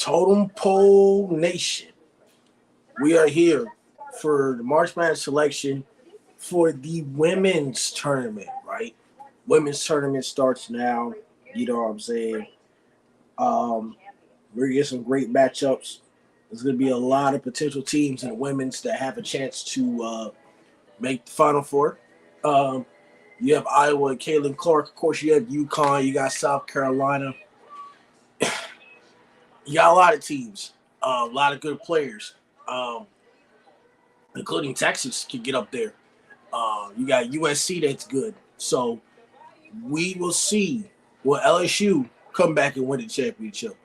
Totem Pole Nation. We are here for the March Madness selection for the women's tournament, right? Women's tournament starts now. You know what I'm saying? Um, we're gonna get some great matchups. There's gonna be a lot of potential teams in the women's that have a chance to make the Final Four. Um, you have Iowa and Caitlin Clark. Of course, you have UConn. You got South Carolina. You got a lot of teams, a lot of good players, um, including Texas can get up there. You got USC that's good. So we will see will LSU come back and win the championship.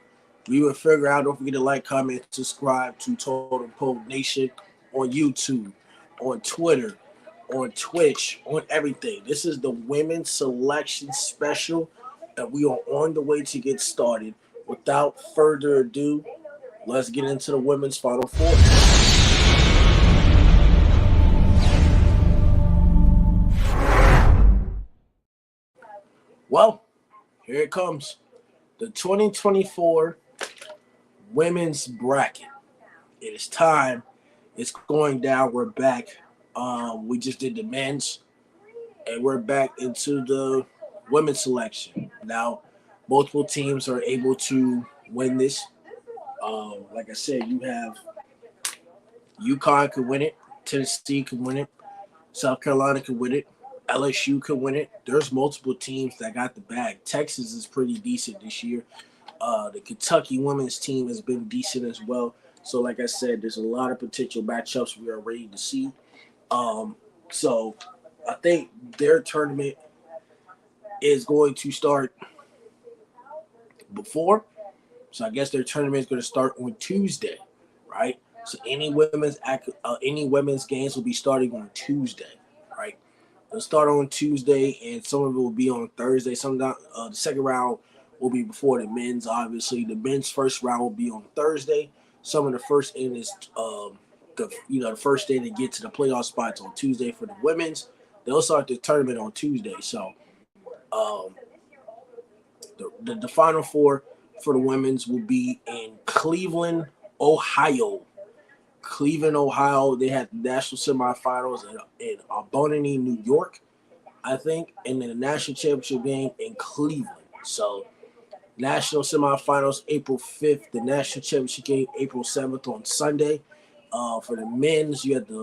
We will figure out. Don't forget to like, comment, subscribe to Totem Pole Nation on YouTube, on Twitter, on Twitch, on everything. This is the women's selection special, and we are on the way to get started. Without further ado, let's get into the women's Final Four. Well, here it comes. The 2024 women's bracket. It is time. It's going down. We're back. We just did the men's, and we're back into the women's selection. Now, multiple teams are able to win this. Like I said, you have UConn could win it, Tennessee could win it, South Carolina could win it, LSU could win it. There's multiple teams that got the bag. Texas is pretty decent this year. The Kentucky women's team has been decent as well. So, like I said, there's a lot of potential matchups we are ready to see. So, I think their tournament is going to start before. So, I guess their tournament is going to start on Tuesday, right? So, any women's games will be starting on Tuesday, right? They'll start on Tuesday, and some of it will be on Thursday. The second round will be before the men's. Obviously, the men's first round will be on Thursday. Some of the first in is the first day to get to the playoff spots on Tuesday for the women's. They'll start the tournament on Tuesday. So, the Final Four for the women's will be in Cleveland, Ohio. Cleveland, Ohio. They had the national semifinals in Albany, New York, I think, and then the national championship game in Cleveland. So, national semifinals April 5th, the national championship game April 7th on Sunday. For the men's, you have the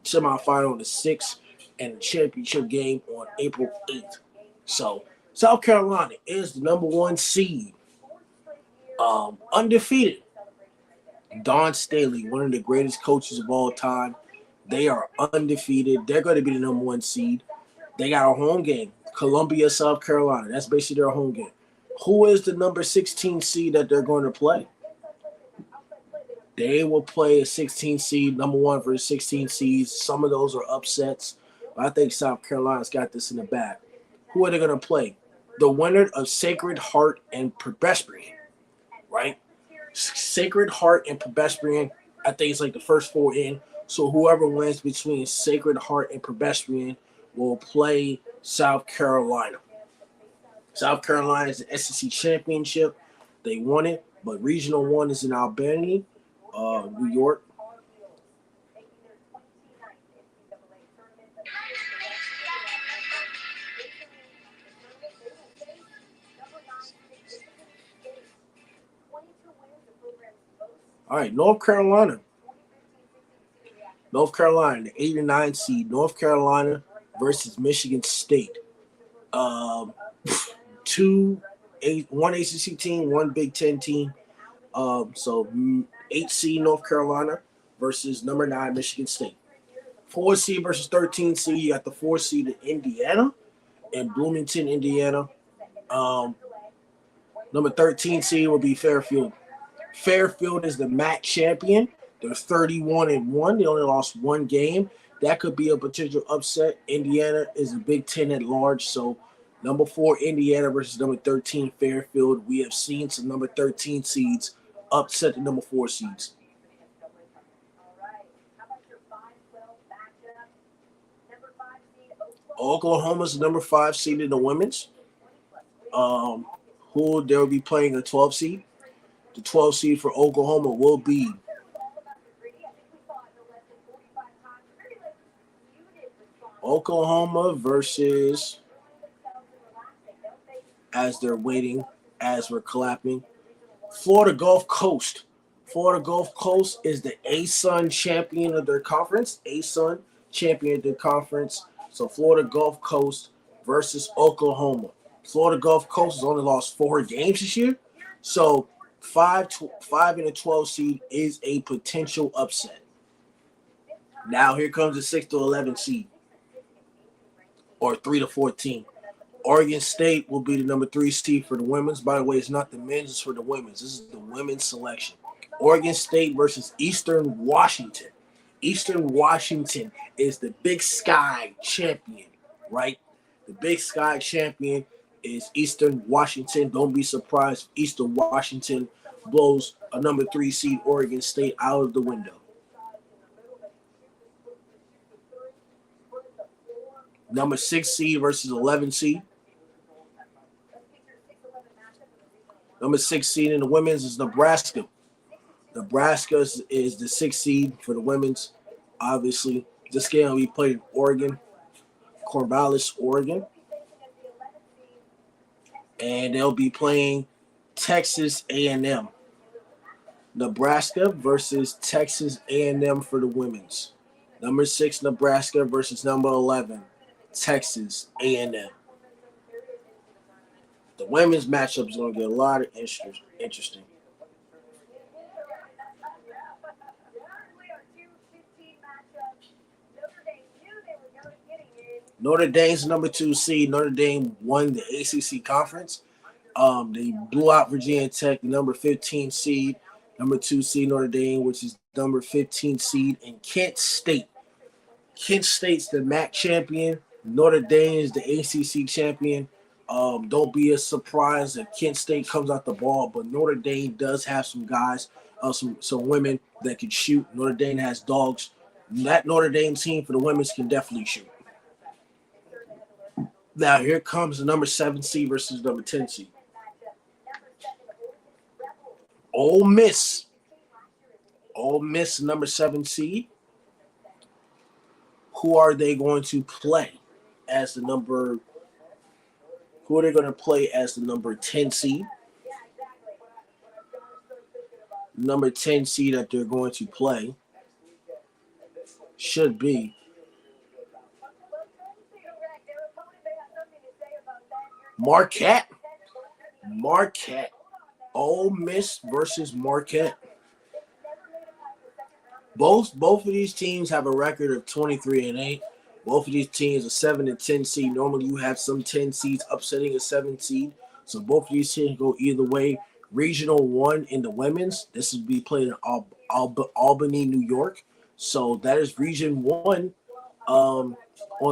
semifinal on the 6th, and the championship game on April 8th. So, South Carolina is the number one seed, undefeated. Don Staley, one of the greatest coaches of all time. They are undefeated. They're going to be the number one seed. They got a home game, Columbia, South Carolina. That's basically their home game. Who is the number 16 seed that they're going to play? They will play a 16 seed, number one versus 16 seeds. Some of those are upsets. But I think South Carolina's got this in the bag. Who are they going to play? The winner of Sacred Heart and Presbyterian, right? Sacred Heart and Presbyterian, I think it's like the first four in. So whoever wins between Sacred Heart and Presbyterian will play South Carolina. South Carolina is the SEC championship. They won it, but regional one is in Albany, New York. All right, North Carolina, the 8 and 9 seed. North Carolina versus Michigan State. One ACC team, one Big Ten team. So 8 seed North Carolina versus number 9 Michigan State. 4 seed versus 13 seed. You got the 4 seed in Indiana and Bloomington, Indiana. Number 13 seed will be Fairfield. Fairfield is the MAC champion. They're 31-1. They only lost one game. That could be a potential upset. Indiana is a Big Ten at large. So number 4, Indiana versus number 13, Fairfield. We have seen some number 13 seeds upset the number 4 seeds. Oklahoma's the number 5 seed in the women's. who they'll be playing a 12 seed. The 12 seed for Oklahoma will be Oklahoma versus, as they're waiting, as we're clapping, Florida Gulf Coast. Florida Gulf Coast is the ASUN champion of their conference. ASUN champion of their conference. So Florida Gulf Coast versus Oklahoma. Florida Gulf Coast has only lost 4 games this year. So 5 in the 12 seed is a potential upset. Now here comes the 6 to 11 seed, or 3 to 14. Oregon State will be the number 3 seed for the women's. By the way, it's not the men's, it's for the women's. This is the women's selection. Oregon State versus Eastern Washington. Eastern Washington is the Big Sky champion, right? The Big Sky champion is Eastern Washington. Don't be surprised if Eastern Washington blows a number 3 seed Oregon State out of the window. Number 6 seed versus 11 seed. Number 6 seed in the women's is Nebraska. Nebraska is the 6th seed for the women's. Obviously, this game will be played in Oregon, Corvallis, Oregon. And they'll be playing Texas A&M. Nebraska versus Texas A&M for the women's. Number 6, Nebraska versus number 11, Texas A&M. The women's matchup is going to get a lot of interesting. Notre Dame's number 2 seed. Notre Dame won the ACC conference. They blew out Virginia Tech, number 15 seed. Number 2 seed Notre Dame, which is number 15 seed, and Kent State. Kent State's the MAC champion. Notre Dame is the ACC champion. Don't be as surprised that Kent State comes out the ball, but Notre Dame does have some guys, some women that can shoot. Notre Dame has dogs. That Notre Dame team for the women's can definitely shoot. Now here comes the number 7 seed versus number 10 seed. Ole Miss. Ole Miss, number 7 seed. Who are they going to play as the number? Who are they going to play as the number 10 seed? Number 10 seed that they're going to play should be Marquette. Marquette. Ole Miss versus Marquette. Both of these teams have a record of 23-8. Both of these teams are 7 and 10 seed. Normally, you have some 10 seeds upsetting a 7 seed. So both of these teams go either way. Regional 1 in the women's. This will be played in Albany, New York. So that is Region 1 on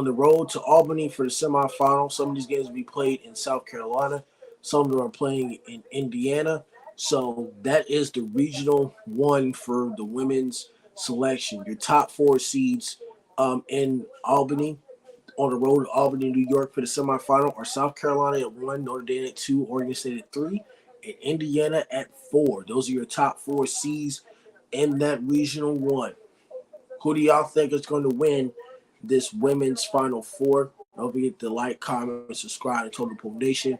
the road to Albany for the semifinal. Some of these games will be played in South Carolina. Some of them are playing in Indiana. So that is the Regional 1 for the women's selection. Your top 4 seeds in Albany, on the road to Albany, New York for the semifinal are South Carolina at 1, Notre Dame at 2, Oregon State at 3, and Indiana at 4. Those are your top 4 seeds in that Regional 1. Who do y'all think is going to win this women's Final Four? Don't forget to like, comment, subscribe to Totem Pole Nation.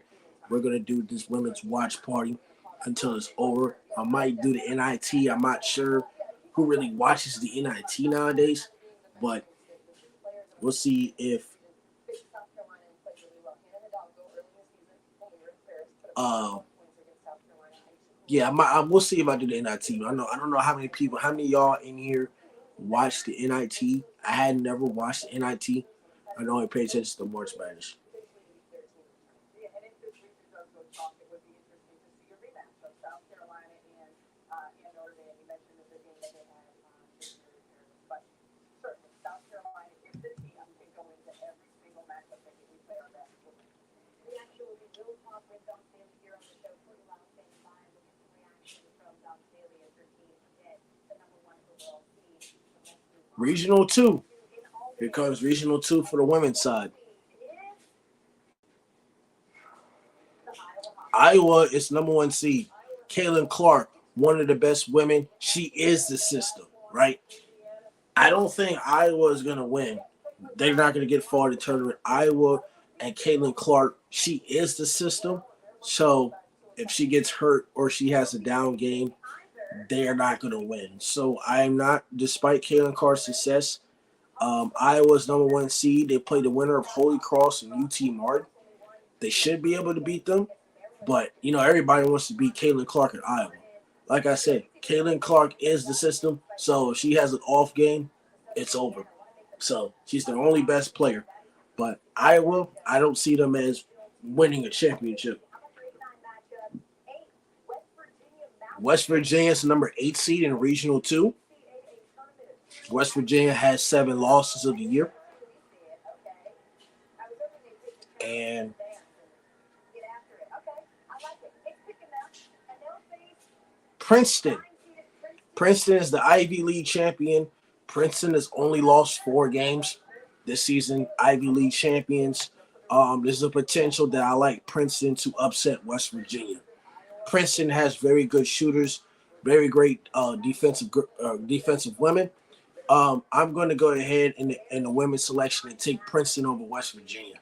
We're going to do this women's watch party until it's over. I might do the NIT. I'm not sure who really watches the NIT nowadays, but we'll see if we'll see if I do the NIT. I don't know how many of y'all in here watch the NIT. I had never watched the NIT. I only pay attention to more Spanish. Regional 2. Here comes Regional 2 for the women's side. Iowa is number 1 seed. Caitlin Clark, one of the best women. She is the system, right? I don't think Iowa is going to win. They're not going to get far in the tournament. Iowa and Caitlin Clark, she is the system. So if she gets hurt or she has a down game, they're not going to win. So I am not, despite Caitlin Clark's success, Iowa's number 1 seed. They play the winner of Holy Cross and UT Martin. They should be able to beat them. But, everybody wants to beat Caitlin Clark in Iowa. Like I said, Caitlin Clark is the system. So if she has an off game, it's over. So she's the only best player. But Iowa, I don't see them as winning a championship. West Virginia is the number 8 seed in Regional 2. West Virginia has 7 losses of the year. And Princeton. Princeton is the Ivy League champion. Princeton has only lost 4 games this season. Ivy League champions. There's a potential that I like Princeton to upset West Virginia. Princeton has very good shooters, very great defensive women. I'm going to go ahead in the women's selection and take Princeton over West Virginia.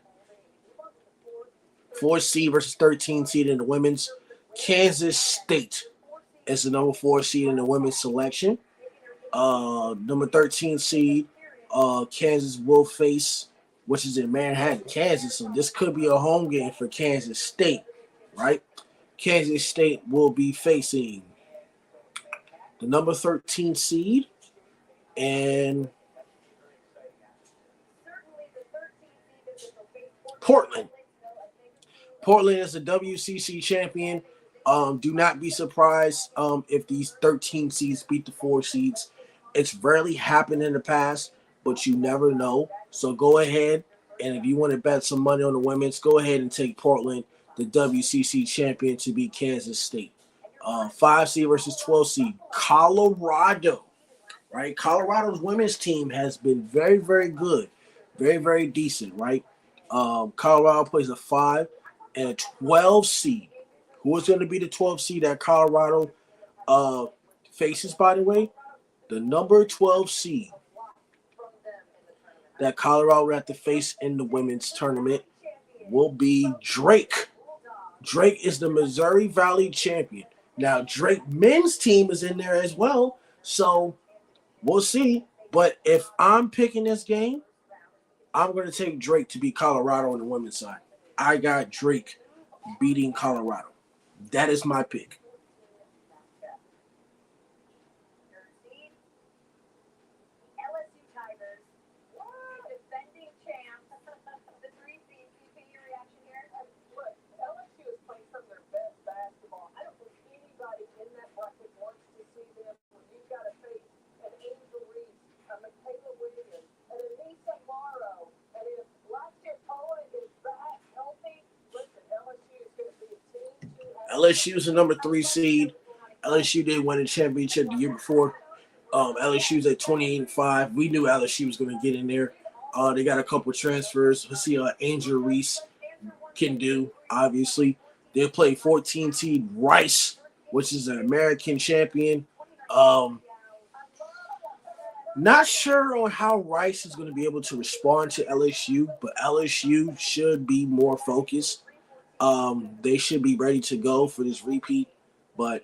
4 seed versus 13 seed in the women's. Kansas State is the number 4 seed in the women's selection. Number 13 seed, Kansas will face, which is in Manhattan, Kansas. So this could be a home game for Kansas State, right? Kansas State will be facing the number 13 seed and Portland. Portland is the WCC champion. Do not be surprised if these 13 seeds beat the 4 seeds. It's rarely happened in the past, but you never know. So go ahead, and if you want to bet some money on the women's, go ahead and take Portland, the WCC champion, to beat Kansas State. 5 seed versus 12 seed. Colorado, right? Colorado's women's team has been very, very good. Very, very decent, right? Colorado plays a 5 and a 12 seed. Who is going to be the 12 seed that Colorado faces, by the way? The number 12 seed that Colorado will have to face in the women's tournament will be Drake. Drake is the Missouri Valley champion. Now, Drake men's team is in there as well, so we'll see. But if I'm picking this game, I'm going to take Drake to beat Colorado on the women's side. I got Drake beating Colorado. That is my pick. LSU is the number 3 seed. LSU did win a championship the year before. LSU's at 28-5. We knew LSU was going to get in there. They got a couple transfers. Let's see what Angel Reese can do, obviously. They'll play 14 seed Rice, which is an American champion. Not sure on how Rice is going to be able to respond to LSU, but LSU should be more focused. They should be ready to go for this repeat, but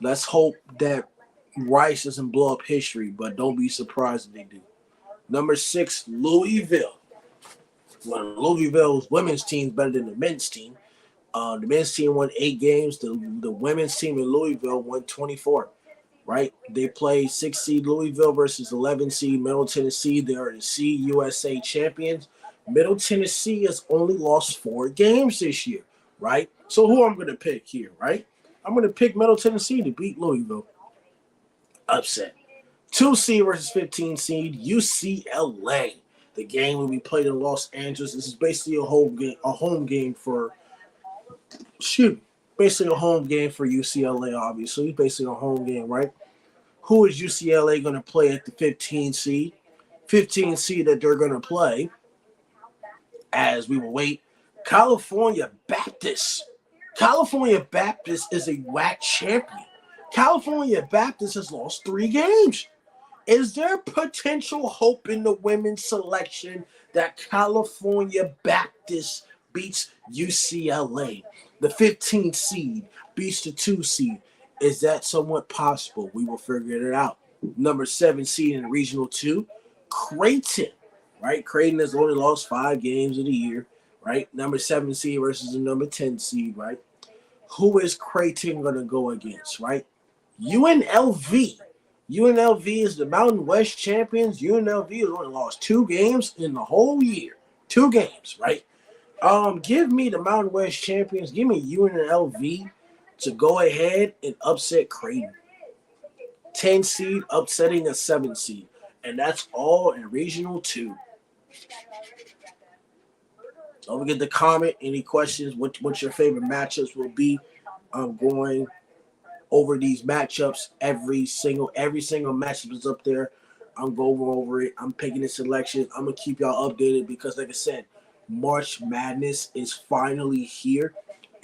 let's hope that Rice doesn't blow up history, but don't be surprised if they do. Number 6, Louisville. Well, Louisville's women's team is better than the men's team. The men's team won 8 games. The women's team in Louisville won 24, right? They play 6 seed Louisville versus 11 seed Middle Tennessee. They are the CUSA champions. Middle Tennessee has only lost 4 games this year, right? So who I'm going to pick here, right? I'm going to pick Middle Tennessee to beat Louisville. Upset. 2 seed versus 15 seed UCLA. The game will be played in Los Angeles. This is basically a home game for UCLA, obviously. Basically a home game, right? Who is UCLA going to play at the 15 seed? 15 seed that they're going to play, as we will wait, California Baptist. California Baptist is a WAC champion. California Baptist has lost 3 games. Is there potential hope in the women's selection that California Baptist beats UCLA? The 15th seed beats the 2 seed. Is that somewhat possible? We will figure it out. Number 7 seed in Regional 2, Creighton. Right? Creighton has only lost 5 games of the year. Right? Number 7 seed versus the number 10 seed. Right? Who is Creighton going to go against? Right? UNLV. UNLV is the Mountain West champions. UNLV has only lost 2 games in the whole year. 2 games, right? Give me the Mountain West champions. Give me UNLV to go ahead and upset Creighton. 10 seed upsetting a 7 seed. And that's all in Regional 2. Don't forget to comment any questions, what your favorite matchups will be. I'm going over these matchups. Every single matchup is up there. I'm going over it. I'm picking the selection. I'm gonna keep y'all updated because, like I said, March Madness is finally here,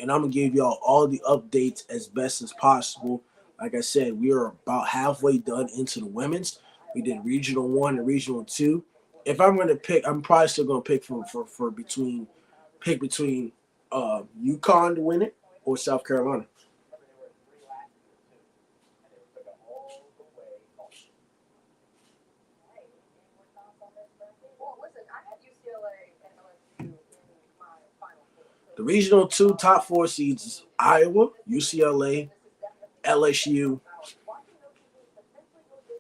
and I'm gonna give y'all all the updates as best as possible. Like I said, we are about halfway done into the women's. We did Regional 1 and Regional 2. If I'm gonna pick, I'm probably still gonna pick for between UConn to win it or South Carolina. The Regional 2 top 4 seeds is Iowa, UCLA, LSU,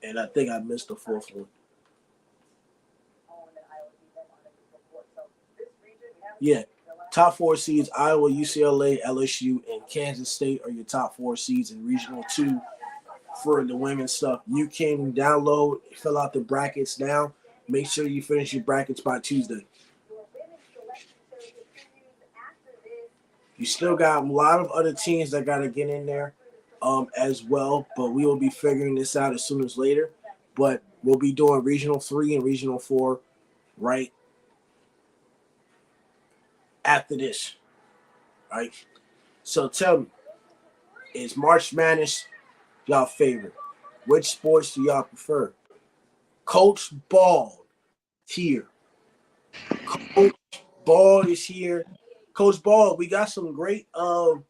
and I think I missed the 4th one. Yeah, top 4 seeds Iowa, UCLA, LSU, and Kansas State are your top 4 seeds in Regional 2 for the women's stuff. You can download, fill out the brackets now. Make sure you finish your brackets by Tuesday. You still got a lot of other teams that got to get in there as well, but we will be figuring this out as soon as later. But we'll be doing Regional 3 and Regional 4 right after this, right? So tell me, is March Madness y'all favorite? Which sports do y'all prefer? Coach Ball here. Coach Ball is here. Coach Ball, we got some great matchups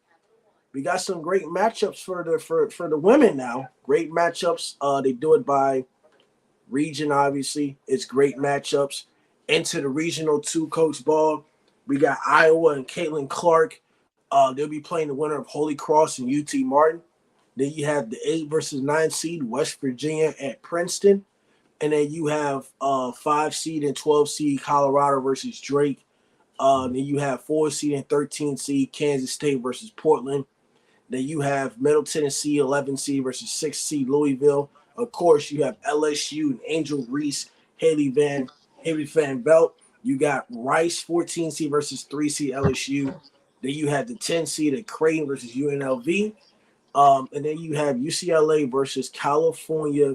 for the women now. Great matchups. They do it by region, obviously. It's great matchups. Into the Regional 2, Coach Ball. We got Iowa and Caitlin Clark. They'll be playing the winner of Holy Cross and UT Martin. Then you have the 8 versus 9 seed West Virginia at Princeton. And then you have 5 seed and 12 seed Colorado versus Drake. Then you have 4 seed and 13 seed Kansas State versus Portland. Then you have Middle Tennessee 11 seed versus 6 seed Louisville. Of course, you have LSU and Angel Reese, Haley Van Belt. You got Rice 14 seed versus 3 seed LSU. Then you have the 10 seed at Creighton versus UNLV. And then you have UCLA versus California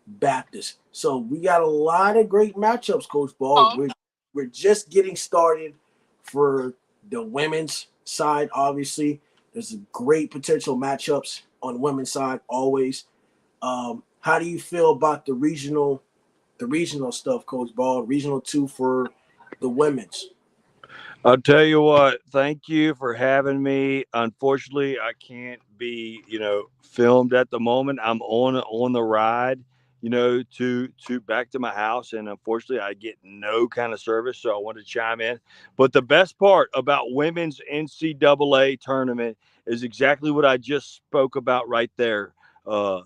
Baptist. So we got a lot of great matchups, Coach Ball. We're just getting started for the women's side, obviously. There's great potential matchups on the women's side always. How do you feel about the regional stuff, Coach Ball? Regional 2 for the women's. I'll tell you what, thank you for having me. Unfortunately, I can't be, filmed at the moment. I'm on the ride, to back to my house, and unfortunately I get no kind of service, so I want to chime in. But the best part about women's NCAA tournament is exactly what I just spoke about right there, uh,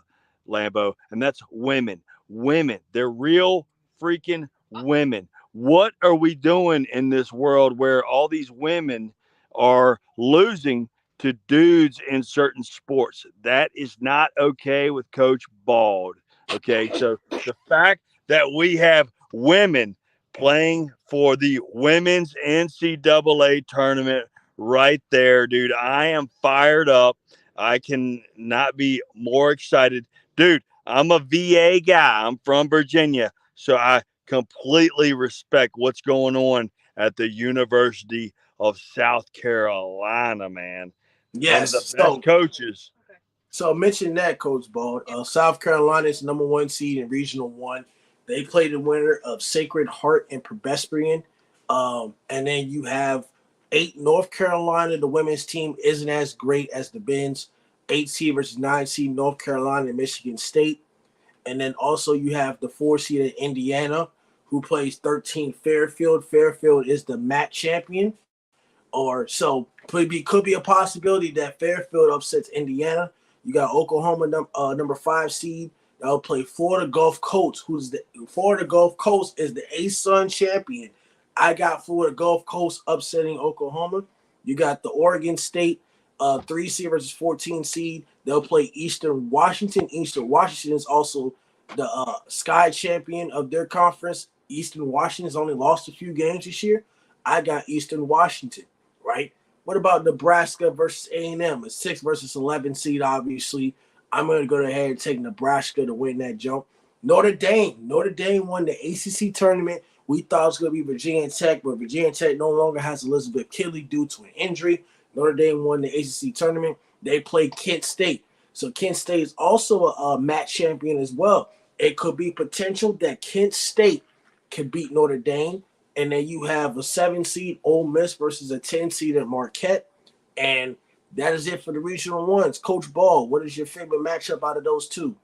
Lambo, and that's women. Women. They're real freaking women. What are we doing in this world where all these women are losing to dudes in certain sports? That is not okay with Coach Bald. Okay, so the fact that we have women playing for the women's NCAA tournament right there, dude, I am fired up. I can not be more excited. Dude, I'm a VA guy. I'm from Virginia. So I completely respect what's going on at the University of South Carolina, man. One of Yes. the best coaches. So mention that, Coach Ball. South Carolina is number one seed in Regional One. They play the winner of Sacred Heart and Presbyterian. And then you have 8 North Carolina. The women's team isn't as great as the men's. 8 seed versus 9 seed North Carolina and Michigan State. And then also you have the 4 seed in Indiana, who plays 13 Fairfield. Fairfield is the MAC champion. Or so could be a possibility that Fairfield upsets Indiana. You got Oklahoma number 5 seed that'll play Florida Gulf Coast, who's the Florida Gulf Coast is the ASUN champion. I got Florida Gulf Coast upsetting Oklahoma. You got the Oregon State 3 seed versus 14 seed. They'll play Eastern Washington. Eastern Washington is also the Sky champion of their conference. Eastern Washington's only lost a few games this year. I got Eastern Washington. Right? What about Nebraska versus A&M? A 6 versus 11 seed, obviously. I'm going to go ahead and take Nebraska to win that jump. Notre Dame. Notre Dame won the ACC tournament. We thought it was going to be Virginia Tech, but Virginia Tech no longer has Elizabeth Kinley due to an injury. Notre Dame won the ACC tournament. They play Kent State. So Kent State is also a MAC champion as well. It could be potential that Kent State can beat Notre Dame. And then you have a 7 seed Ole Miss versus a 10 seed at Marquette. And that is it for the regional ones. Coach Ball, what is your favorite matchup out of those two?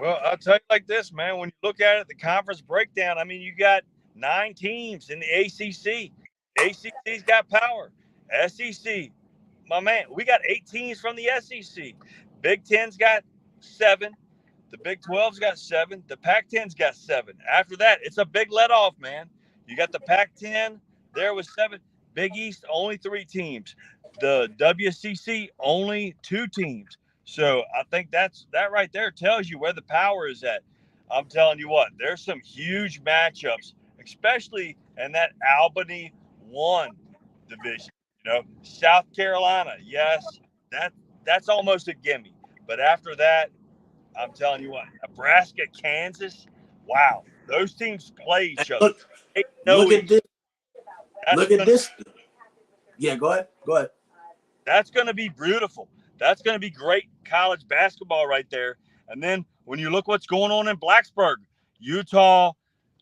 Well, I'll tell you like this, man. When you look at it, the conference breakdown, I mean, you got 9 teams in the ACC. ACC's got power. SEC, my man, we got 8 teams from the SEC. Big Ten's got 7. The Big 12's got 7. The Pac-10's got 7. After that, it's a big let off, man. You got the Pac-10 there with 7. Big East, only 3 teams. The WCC, only 2 teams. So I think that right there tells you where the power is at. I'm telling you what, there's some huge matchups, especially in that Albany 1 division. You know, South Carolina, yes, that's almost a gimme. But after that, I'm telling you what, Nebraska, Kansas, wow, those teams play each other. Look at this. Look at this. Yeah, go ahead. Go ahead. That's going to be beautiful. That's going to be great college basketball right there. And then when you look what's going on in Blacksburg, Utah,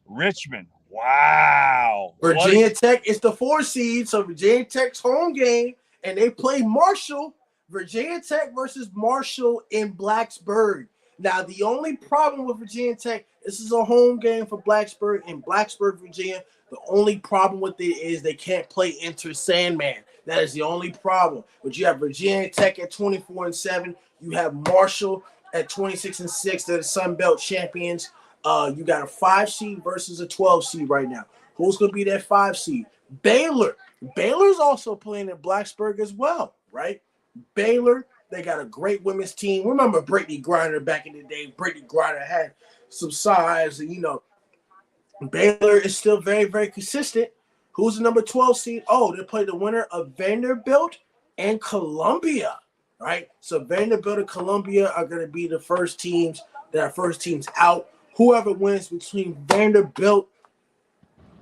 Richmond, wow. Virginia Tech is the 4 seed, so Virginia Tech's home game, and they play Marshall. Virginia Tech versus Marshall in Blacksburg. Now, the only problem with Virginia Tech, this is a home game for Blacksburg in Blacksburg, Virginia. The only problem with it is they can't play Enter Sandman. That is the only problem. But you have Virginia Tech at 24-7. You have Marshall at 26-6. They're the Sun Belt champions. You got a 5 seed versus a 12 seed right now. Who's going to be that 5 seed? Baylor. Baylor's also playing in Blacksburg as well, right? Baylor, they got a great women's team. Remember Brittany Griner back in the day? Brittany Griner had some size, and Baylor is still very, very consistent. Who's the number 12 seed? Oh, they play the winner of Vanderbilt and Columbia, right? So Vanderbilt and Columbia are going to be the first teams that are first teams out. Whoever wins between Vanderbilt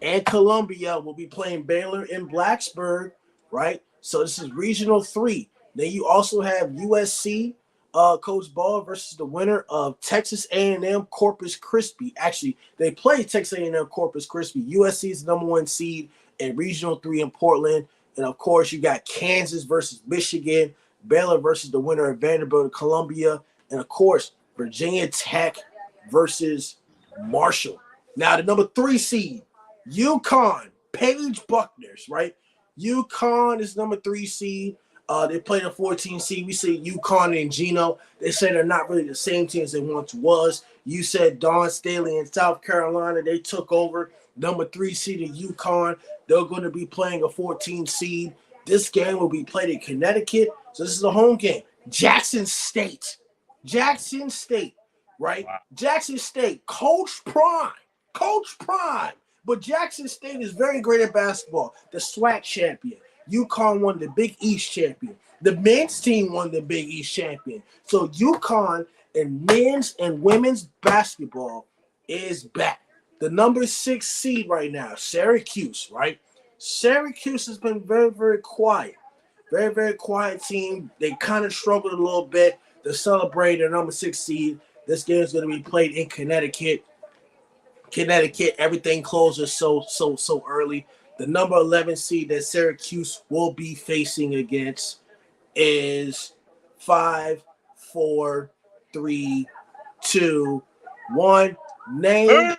and Columbia will be playing Baylor in Blacksburg, right? So this is Regional 3. Then you also have USC, Coach Ball versus the winner of Texas A&M Corpus Christi. Actually, they play Texas A&M Corpus Christi. USC is the number 1 seed in Regional 3 in Portland. And, of course, you got Kansas versus Michigan, Baylor versus the winner of Vanderbilt and Columbia, and, of course, Virginia Tech versus Marshall. Now, the number 3 seed, UConn, Paige Buckners, right? UConn is number 3 seed. They play the 14 seed. We say UConn and Geno. They say they're not really the same team as they once was. You said Dawn Staley in South Carolina. They took over. Number 3 seed in UConn. They're going to be playing a 14 seed. This game will be played in Connecticut. So this is a home game. Jackson State. Jackson State, right? Wow. Jackson State. Coach Prime. But Jackson State is very great at basketball. The SWAC champion. UConn won the Big East champion. The men's team won the Big East champion. So UConn in men's and women's basketball is back. The number 6 seed right now, Syracuse, right? Syracuse has been very, very quiet. Very, very quiet team. They kind of struggled a little bit to celebrate their number 6 seed. This game is going to be played in Connecticut. Connecticut, everything closes so early. The number 11 seed that Syracuse will be facing against is 5, 4, 3, 2, 1. Name.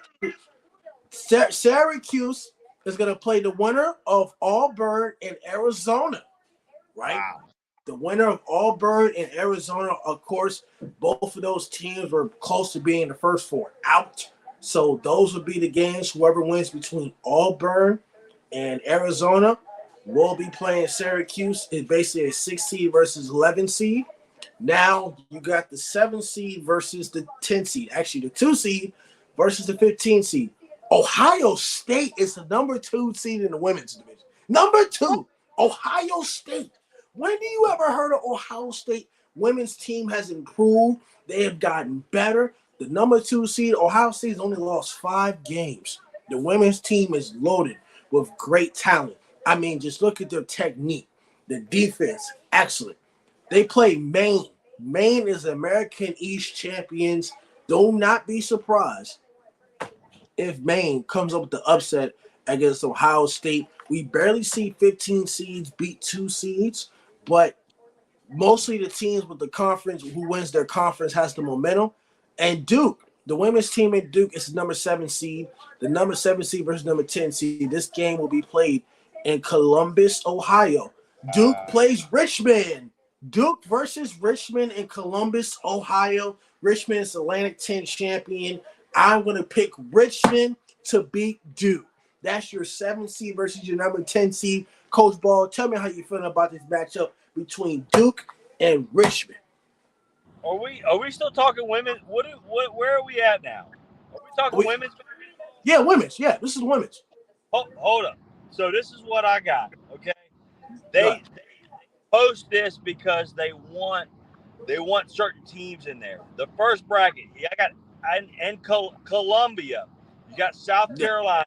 Syracuse is going to play the winner of Auburn and Arizona, right? Wow. The winner of Auburn and Arizona, of course, both of those teams were close to being the first four out. So those would be the games. Whoever wins between Auburn and Arizona will be playing Syracuse. It's basically a 6 seed versus 11 seed. Now you got the 7 seed versus the 10 seed. Actually, the 2 seed versus the 15 seed. Ohio State is the number 2 seed in the women's division. Number 2, Ohio State. When do you ever heard of Ohio State women's team has improved? They have gotten better. The number 2 seed, Ohio State, has only lost 5 games. The women's team is loaded with great talent. I mean, just look at their technique. The defense, excellent. They play Maine. Maine is American East champions. Do not be surprised if Maine comes up with the upset against Ohio State. We barely see 15 seeds beat 2 seeds, but mostly the teams with the conference who wins their conference has the momentum. And Duke, the women's team at Duke is the number 7 seed. The number 7 seed versus number 10 seed. This game will be played in Columbus, Ohio. Duke plays Richmond. Duke versus Richmond in Columbus, Ohio. Richmond is Atlantic 10 champion. I'm going to pick Richmond to beat Duke. That's your 7 seed versus your number 10 seed. Coach Ball, tell me how you feeling about this matchup between Duke and Richmond. Are we still talking women? Where are we at now? Are we talking women's basketball? Yeah, women's. Yeah, this is women's. Hold up. So this is what I got. Okay, they post this because they want certain teams in there. The first bracket, I got and Columbia. You got South Carolina,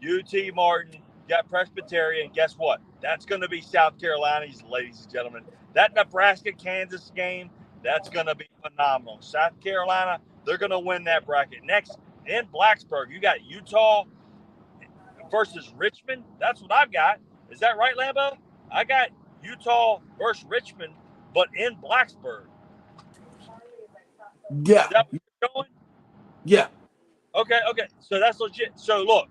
UT Martin. You got Presbyterian. Guess what? That's going to be South Carolina's, ladies and gentlemen. That Nebraska Kansas game, that's going to be phenomenal. South Carolina, they're going to win that bracket. Next in Blacksburg, you got Utah versus Richmond. That's what I've got. Is that right, Lambo? I got Utah versus Richmond, but in Blacksburg. Yeah. Is that what you're going? Yeah. Okay. So that's legit. So look,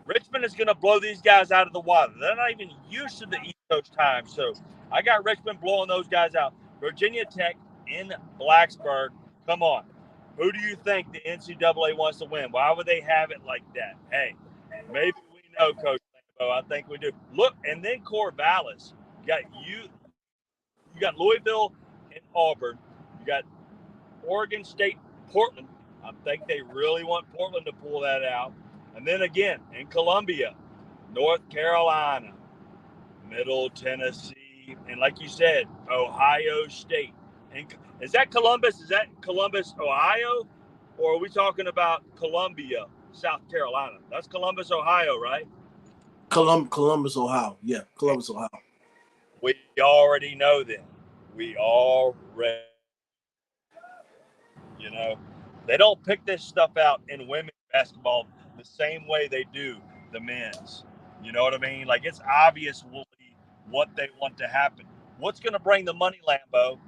Richmond is going to blow these guys out of the water. They're not even used to the East Coast time. So I got Richmond blowing those guys out. Virginia Tech in Blacksburg. Come on. Who do you think the NCAA wants to win? Why would they have it like that? Hey, maybe we know, Coach Lambo. I think we do. Look, and then Corvallis. You got Louisville and Auburn. You got Oregon State, Portland. I think they really want Portland to pull that out. And then again, in Columbia, North Carolina, Middle Tennessee, and like you said, Ohio State. And is that Columbus? Is that Columbus, Ohio? Or are we talking about Columbia, South Carolina? That's Columbus, Ohio, right? Columbus, Ohio. Yeah, Columbus, Ohio. We already know them. We already, you know, they don't pick this stuff out in women's basketball the same way they do the men's. You know what I mean? Like it's obvious what they want to happen. What's going to bring the money, Lambo?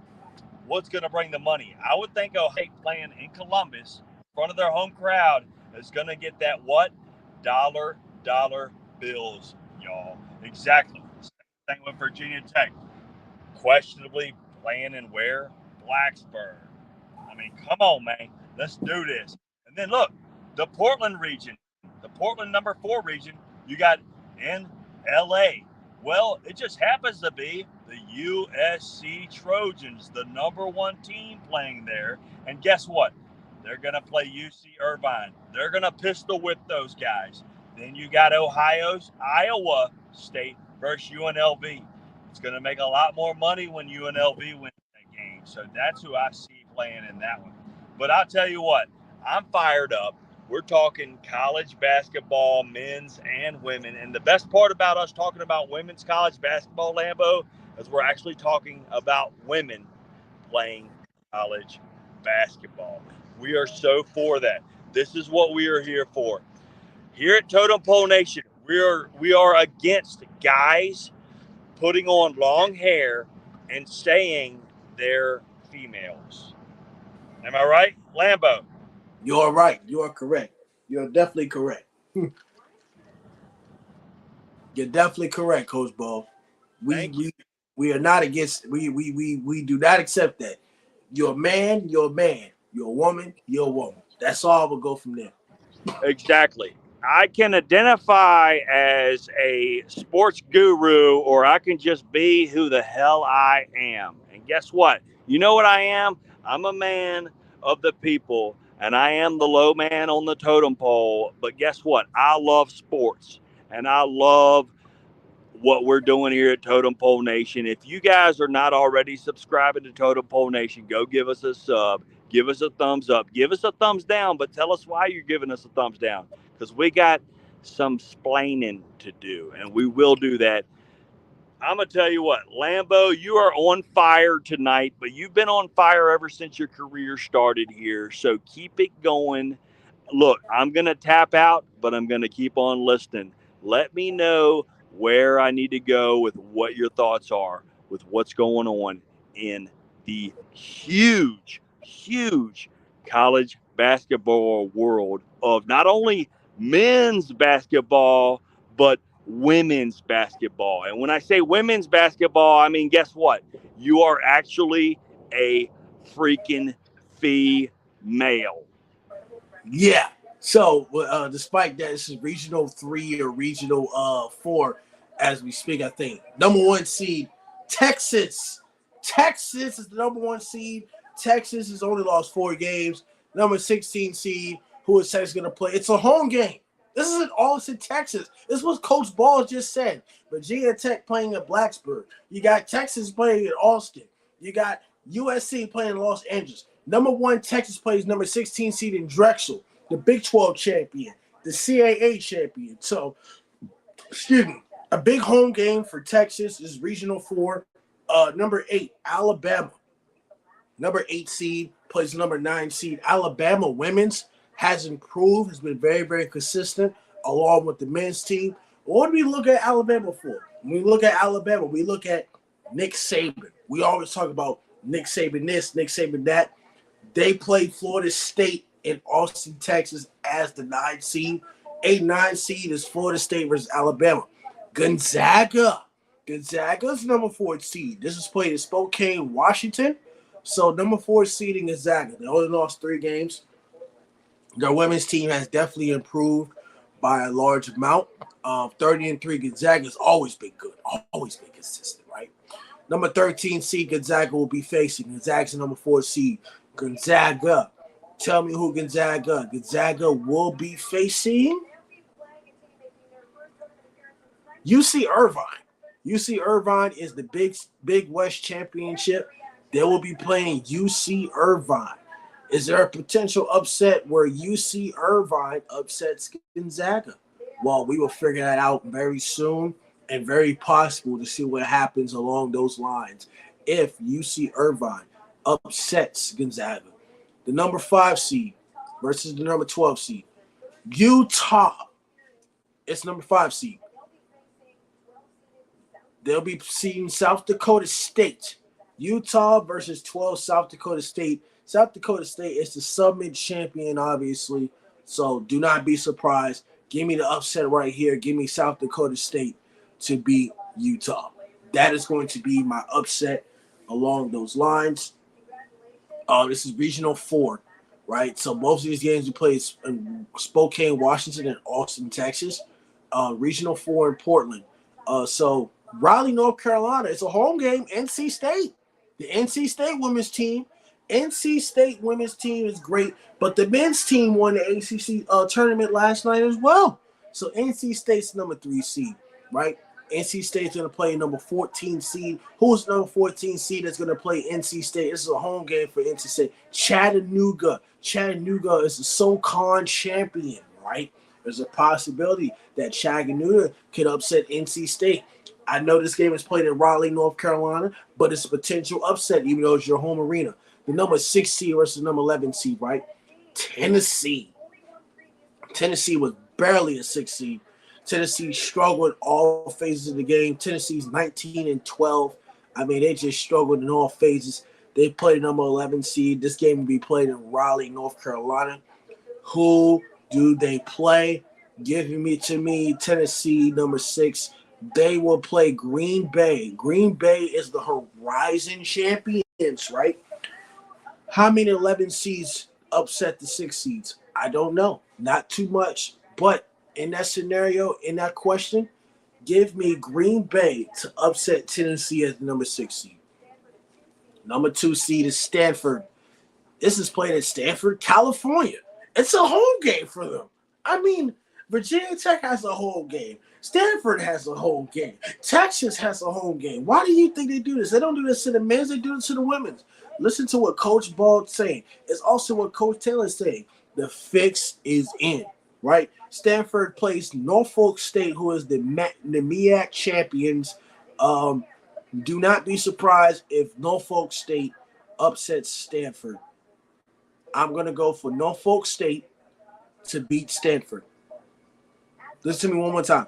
What's going to bring the money? I would think Ohio playing in Columbus in front of their home crowd is going to get that what? Dollar bills, y'all. Exactly. Same thing with Virginia Tech. Questionably playing in where? Blacksburg. I mean, come on, man. Let's do this. And then look, the Portland region, the Portland number 4 region, you got in LA. Well, it just happens to be the USC Trojans, the number 1 team playing there. And guess what? They're going to play UC Irvine. They're going to pistol whip those guys. Then you got Iowa State versus UNLV. It's going to make a lot more money when UNLV wins that game. So that's who I see playing in that one. But I'll tell you what, I'm fired up. We're talking college basketball, men's and women. And the best part about us talking about women's college basketball, Lambo, is we're actually talking about women playing college basketball. We are so for that. This is what we are here for. Here at Totem Pole Nation, we are against guys putting on long hair and saying they're females. Am I right, Lambo? You're right. You are correct. You're definitely correct. You're definitely correct, Coach Ball. We Thank you. we we are not against. We do not accept that. You're a man. You're a man. You're a woman. You're a woman. That's all. We'll go from there. Exactly. I can identify as a sports guru, or I can just be who the hell I am. And guess what? You know what I am? I'm a man of the people, and I am the low man on the totem pole. But guess what? I love sports, and I love what we're doing here at Totem Pole Nation. If you guys are not already subscribing to Totem Pole Nation, go give us a sub, give us a thumbs up, give us a thumbs down, but tell us why you're giving us a thumbs down, because we got some splaining to do, and we will do that. I'm going to tell you what, Lambo, you are on fire tonight, but you've been on fire ever since your career started here. So keep it going. Look, I'm going to tap out, but I'm going to keep on listening. Let me know where I need to go with what your thoughts are with what's going on in the huge, huge college basketball world of not only men's basketball, but women's basketball. And when I say women's basketball, I mean, guess what? You are actually a freaking female. Yeah. So, despite that, this is regional 3 or regional 4 as we speak. I think number 1 seed Texas. Texas is the number 1 seed. Texas has only lost 4 games. Number 16 seed, who is Texas going to play? It's a home game. This isn't Austin, Texas. This is what Coach Ball just said. Virginia Tech playing at Blacksburg. You got Texas playing at Austin. You got USC playing in Los Angeles. Number 1, Texas plays number 16 seed in Drexel, the Big 12 champion, the CAA champion. So, excuse me, a big home game for Texas is Regional 4. Number 8, Alabama. Number 8 seed plays number 9 seed. Alabama women's has improved, has been very, very consistent along with the men's team. What do we look at Alabama for? When we look at Alabama, we look at Nick Saban. We always talk about Nick Saban this, Nick Saban that. They played Florida State in Austin, Texas as the 9 seed. 8-9 seed is Florida State versus Alabama. Gonzaga. Gonzaga's number 4 seed. This is played in Spokane, Washington. So number 4 seed in Gonzaga. They only lost 3 games. Their women's team has definitely improved by a large amount. 30-3 Gonzaga has always been good, always been consistent, right? Number 13 seed Gonzaga will be facing. Gonzaga's the number 4 seed. Gonzaga. Tell me who Gonzaga. Gonzaga will be facing UC Irvine. UC Irvine is the Big West Championship. They will be playing UC Irvine. Is there a potential upset where UC Irvine upsets Gonzaga? Well, we will figure that out very soon, and very possible to see what happens along those lines if UC Irvine upsets Gonzaga. The number 5 seed versus the number 12 seed. Utah. It's number 5 seed. They'll be seeing South Dakota State. Utah versus 12 South Dakota State. South Dakota State is the Summit champion, obviously. So do not be surprised. Give me the upset right here. Give me South Dakota State to beat Utah. That is going to be my upset along those lines. This is Regional 4, right? So most of these games we play in Spokane, Washington, and Austin, Texas. Regional 4 in Portland. So Raleigh, North Carolina. It's a home game. NC State. The NC State women's team. NC State women's team is great, but the men's team won the ACC tournament last night as well. So NC State's number 3 seed, right? NC State's going to play number 14 seed. Who's number 14 seed that's going to play NC State? This is a home game for NC State. Chattanooga. Chattanooga is the SoCon champion, right? There's a possibility that Chattanooga could upset NC State. I know this game is played in Raleigh, North Carolina, but it's a potential upset, even though it's your home arena. The number 6 seed versus the number 11 seed, right? Tennessee. Tennessee was barely a 6 seed. Tennessee struggled all phases of the game. Tennessee's 19-12. I mean, they just struggled in all phases. They played number 11 seed. This game will be played in Raleigh, North Carolina. Who do they play? Giving me to me, Tennessee, number 6. They will play Green Bay. Green Bay is the Horizon champions, right? How many 11 seeds upset the 6 seeds? I don't know. Not too much. But in that scenario, in that question, give me Green Bay to upset Tennessee as the number 6 seed. Number 2 seed is Stanford. This is played at Stanford, California. It's a home game for them. I mean, Virginia Tech has a home game. Stanford has a home game. Texas has a home game. Why do you think they do this? They don't do this to the men's. They do it to the women's. Listen to what Coach Bald's saying. It's also what Coach Taylor's saying. The fix is in, right? Stanford plays Norfolk State, who is the MEAC champions. Do not be surprised if Norfolk State upsets Stanford. I'm going to go for Norfolk State to beat Stanford. Listen to me one more time.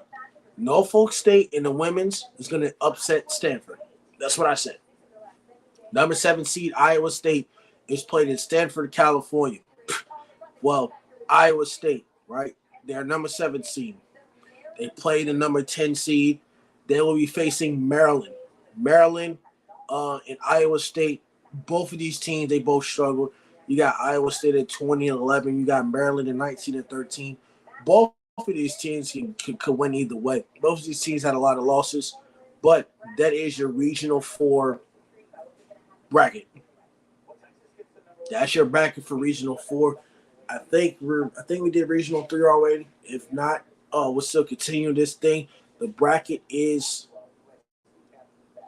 Norfolk State in the women's is going to upset Stanford. That's what I said. Number 7 seed Iowa State is played in Stanford, California. Well, Iowa State, right? They're number 7 seed. They play the number 10 seed. They will be facing Maryland. Maryland and Iowa State, both of these teams, they both struggled. You got Iowa State at 20-11. You got Maryland at 19-13. Both of these teams could win either way. Both of these teams had a lot of losses, but that is your Regional 4 bracket. That's your bracket for Regional 4. I think we did Regional 3 already. If not, we'll still continue this thing. The bracket is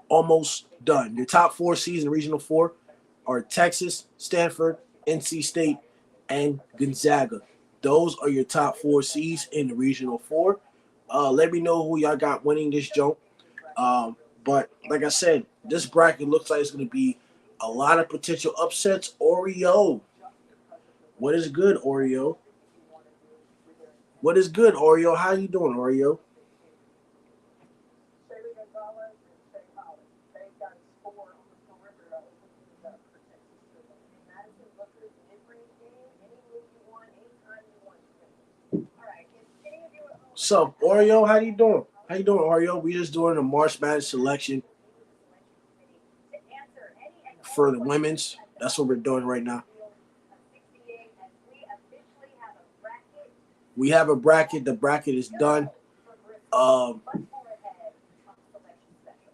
almost done. Your top 4 seeds in Regional 4 are Texas, Stanford, NC State, and Gonzaga. Those are your top 4 seeds in the Regional 4. Let me know who y'all got winning this jump. But like I said, this bracket looks like it's going to be a lot of potential upsets. Oreo. What is good, Oreo? What is good, Oreo? How you doing, Oreo? So, Oreo, how you doing? How you doing, Oreo? We just doing a March Madness selection for the women's. That's what we're doing right now. We have a bracket. The bracket is done.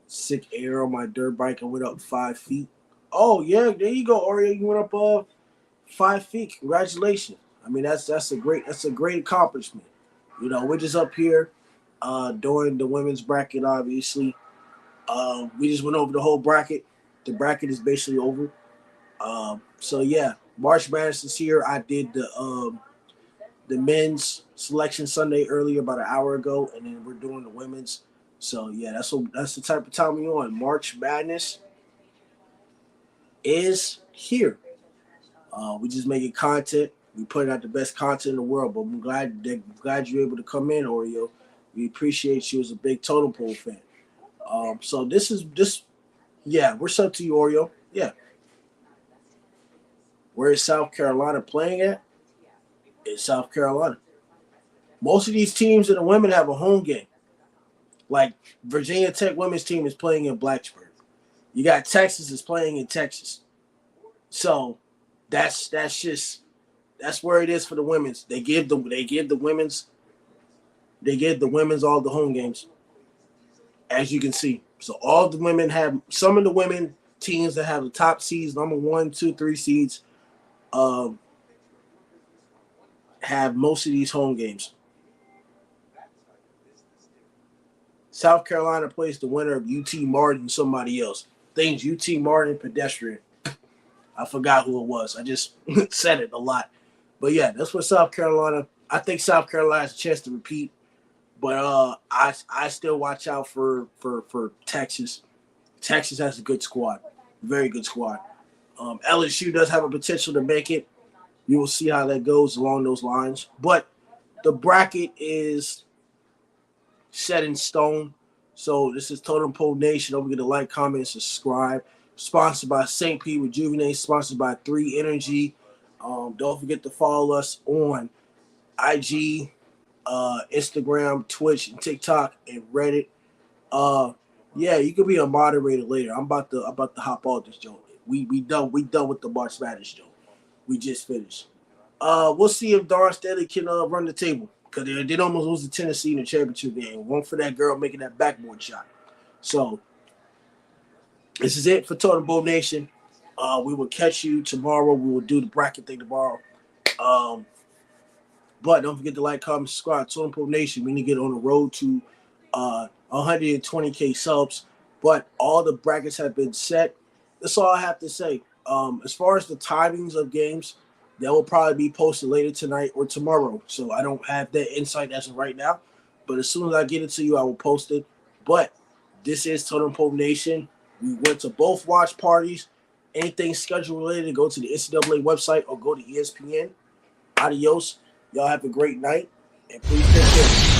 Sick air on my dirt bike. I went up 5 feet. Oh yeah, there you go, Oreo. You went up 5 feet. Congratulations. I mean, that's a great accomplishment. You know, we're just up here doing the women's bracket, obviously. We just went over the whole bracket. The bracket is basically over. So yeah, March Madness is here. I did the men's selection Sunday earlier, about an hour ago, and then we're doing the women's. So yeah, that's the type of time we're on. March Madness is here. We just making content. We putting out the best content in the world, but I'm glad you're able to come in, Oreo. We appreciate you as a big Totem Pole fan. So yeah, we're sub to you, Oreo. Yeah. Where is South Carolina playing at? It's South Carolina. Most of these teams and the women have a home game. Like Virginia Tech women's team is playing in Blacksburg. You got Texas is playing in Texas. So that's where it is for the women's. They give the women's all the home games, as you can see. So all the women have some of the women teams that have the top seeds, number 1, 2, 3 seeds, have most of these home games. South Carolina plays the winner of UT Martin and somebody else. Things UT Martin pedestrian. I forgot who it was. I just said it a lot. But yeah, that's what South Carolina. I think South Carolina has a chance to repeat. But I still watch out for Texas. Texas has a good squad, very good squad. LSU does have a potential to make it. We will see how that goes along those lines. But the bracket is set in stone. So this is Totem Pole Nation. Don't forget to like, comment, subscribe. Sponsored by St. Pete Rejuvenate. Sponsored by 3 Energy. Don't forget to follow us on IG, Instagram, Twitch, and TikTok, and Reddit. Yeah, you could be a moderator later. I'm about to hop off this joke. We done with the March Madness joke. We just finished. We'll see if Darn Staley can run the table, because they almost lose to Tennessee in the championship game. One for that girl making that backboard shot. So this is it for Totem Pole Nation. We will catch you tomorrow. We will do the bracket thing tomorrow. But don't forget to like, comment, subscribe. Totem Pole Nation. We need to get on the road to 120K subs. But all the brackets have been set. That's all I have to say. As far as the timings of games, that will probably be posted later tonight or tomorrow. So I don't have that insight as of right now. But as soon as I get it to you, I will post it. But this is Totem Pole Nation. We went to both watch parties. Anything schedule related, go to the NCAA website or go to ESPN. Adios. Y'all have a great night. And please take care.